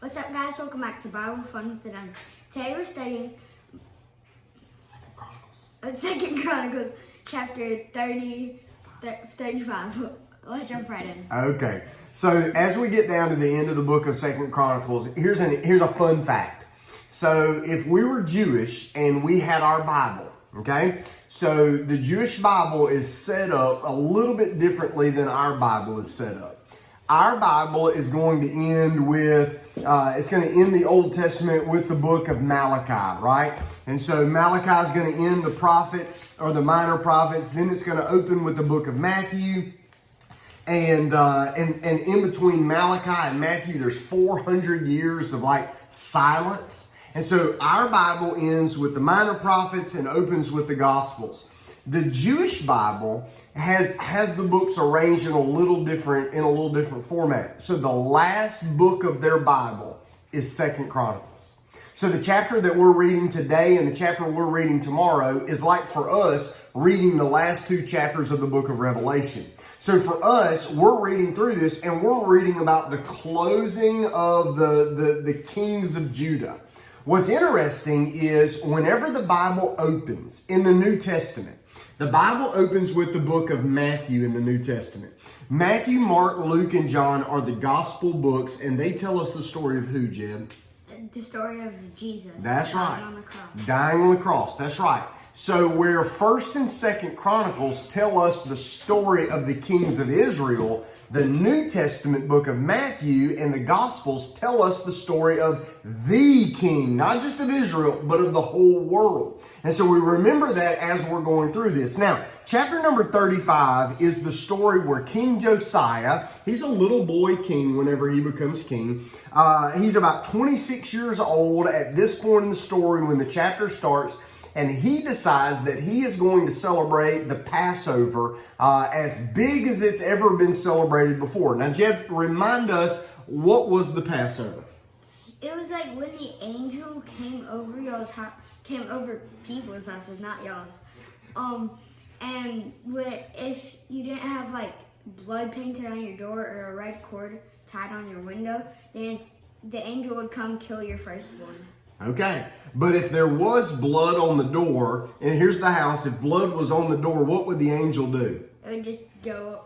What's up, guys? Welcome back to Bible Fun with the Duns. Today we're studying Second Chronicles, chapter 35. Let's jump right in. Okay, so as we get down to the end of the book of Second Chronicles, here's a fun fact. So if we were Jewish and we had our Bible, okay, so the Jewish Bible is set up a little bit differently than our Bible is set up. Our Bible is going to end with, it's going to end the Old Testament with the book of Malachi, right? And so Malachi is going to end the prophets or the minor prophets. Then it's going to open with the book of Matthew. And in between Malachi and Matthew, there's 400 years of silence. And so our Bible ends with the minor prophets and opens with the Gospels. The Jewish Bible has the books arranged in a little different format. So the last book of their Bible is Second Chronicles. So the chapter that we're reading today and the chapter we're reading tomorrow is like for us reading the last two chapters of the book of Revelation. So for us, we're reading through this and we're reading about the closing of the kings of Judah. What's interesting is whenever the Bible opens in the New Testament, the Bible opens with the book of Matthew in the New Testament. Matthew, Mark, Luke, and John are the gospel books, and they tell us the story of who, Jeb? The story of Jesus. That's right. Dying on the cross. Dying on the cross. That's right. So where 1st and 2nd Chronicles tell us the story of the kings of Israel, the New Testament book of Matthew and the Gospels tell us the story of the king, not just of Israel, but of the whole world. And so we remember that as we're going through this. Now, chapter number 35 is the story where King Josiah, he's a little boy king whenever he becomes king. He's about 26 years old at this point in the story when the chapter starts. And he decides that he is going to celebrate the Passover as big as it's ever been celebrated before. Now, Jeb, remind us, what was the Passover? It was like when the angel came over y'all's house, came over people's houses, not y'all's. And if you didn't have blood painted on your door or a red cord tied on your window, then the angel would come kill your firstborn. Okay, but if there was blood on the door, and here's the house, if blood was on the door, what would the angel do? It would just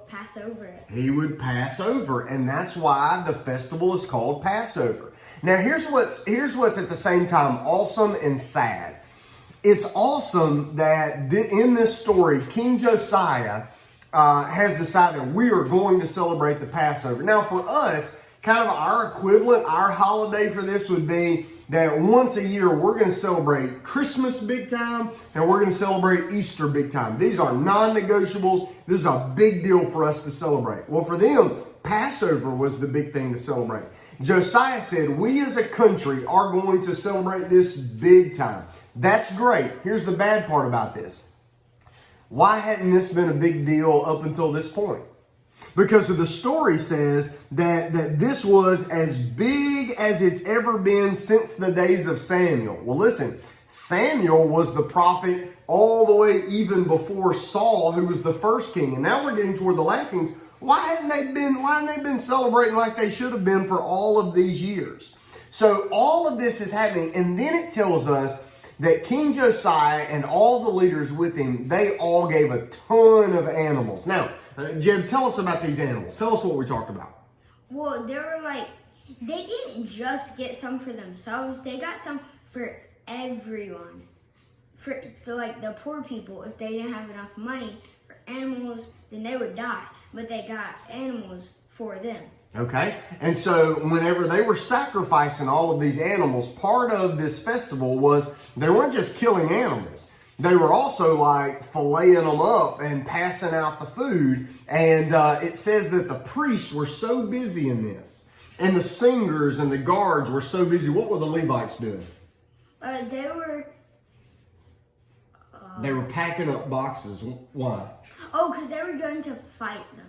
pass over it. He would pass over, and that's why the festival is called Passover. Now, here's what's at the same time awesome and sad. It's awesome that in this story, King Josiah has decided we are going to celebrate the Passover. Now, for us, kind of our equivalent, our holiday for this would be that once a year we're going to celebrate Christmas big time and we're going to celebrate Easter big time. These are non-negotiables. This is a big deal for us to celebrate. Well, for them, Passover was the big thing to celebrate. Josiah said, we as a country are going to celebrate this big time. That's great. Here's the bad part about this. Why hadn't this been a big deal up until this point? Because the story says that this was as big as it's ever been since the days of Samuel. Well, listen, Samuel was the prophet all the way even before Saul, who was the first king. And now we're getting toward the last kings. Why hadn't they been celebrating like they should have been for all of these years? So all of this is happening. And then it tells us that King Josiah and all the leaders with him, they all gave a ton of animals. Now, Jeb, tell us about these animals. Tell us what we talked about. Well, they didn't just get some for themselves. They got some for everyone. For the poor people, if they didn't have enough money for animals, then they would die. But they got animals for them. Okay, and so whenever they were sacrificing all of these animals, part of this festival was they weren't just killing animals. They were also filleting them up and passing out the food. And it says that the priests were so busy in this. And the singers and the guards were so busy. What were the Levites doing? They were packing up boxes. Why? Oh, because they were going to fight them.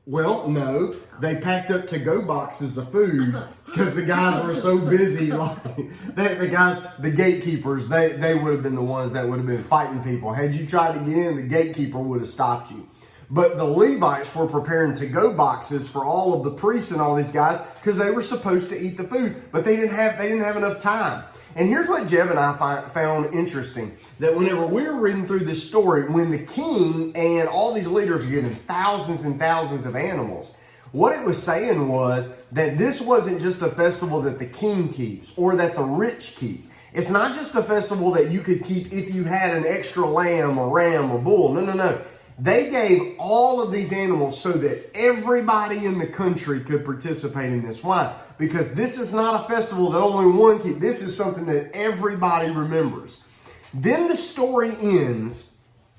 Well, no, they packed up to-go boxes of food because the guys were so busy. The gatekeepers, they would have been the ones that would have been fighting people. Had you tried to get in, the gatekeeper would have stopped you. But the Levites were preparing to-go boxes for all of the priests and all these guys because they were supposed to eat the food, but they didn't have enough time. And here's what Jeb and I found interesting, that whenever we were reading through this story, when the king and all these leaders are given thousands and thousands of animals, what it was saying was that this wasn't just a festival that the king keeps or that the rich keep. It's not just a festival that you could keep if you had an extra lamb or ram or bull. No. They gave all of these animals so that everybody in the country could participate in this. Why? Because this is not a festival that only one keeps. This is something that everybody remembers. Then the story ends,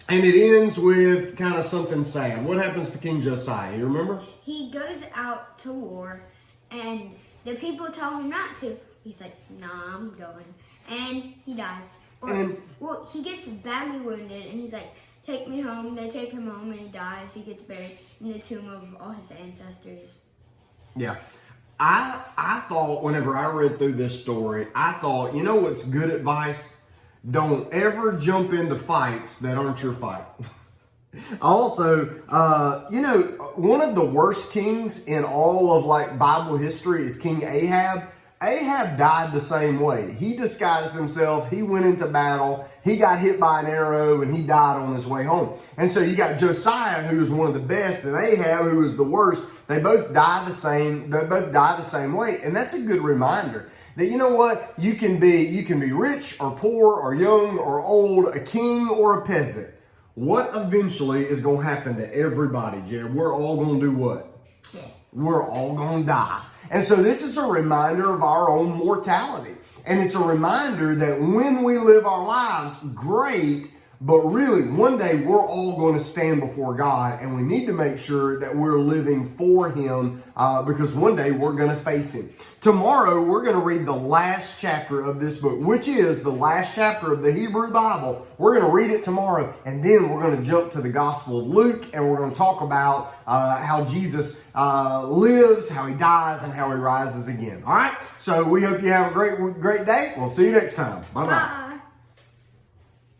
and it ends with kind of something sad. What happens to King Josiah? You remember? He goes out to war, and the people tell him not to. He's like, nah, I'm going. And he dies. Well, he gets badly wounded, and he's like, take me home. They take him home, and he dies. He gets buried in the tomb of all his ancestors. Yeah. I thought, whenever I read through this story, I thought, you know what's good advice? Don't ever jump into fights that aren't your fight. Also, one of the worst kings in all of Bible history is King Ahab. Ahab died the same way. He disguised himself. He went into battle. He got hit by an arrow and he died on his way home. And so you got Josiah, who was one of the best, and Ahab, who was the worst. They both died the same. They both died the same way. And that's a good reminder that, you know what? You can be rich or poor or young or old, a king or a peasant. What eventually is going to happen to everybody, Jared? We're all going to do what? We're all going to die. And so this is a reminder of our own mortality. And it's a reminder that when we live our lives, great, but really one day we're all going to stand before God, and we need to make sure that we're living for Him because one day we're going to face Him. Tomorrow we're going to read the last chapter of this book, which is the last chapter of the Hebrew Bible. We're going to read it tomorrow, and then we're going to jump to the Gospel of Luke, and we're going to talk about how Jesus lives, how He dies, and how He rises again. All right? So we hope you have a great day. We'll see you next time. Bye-bye. Bye.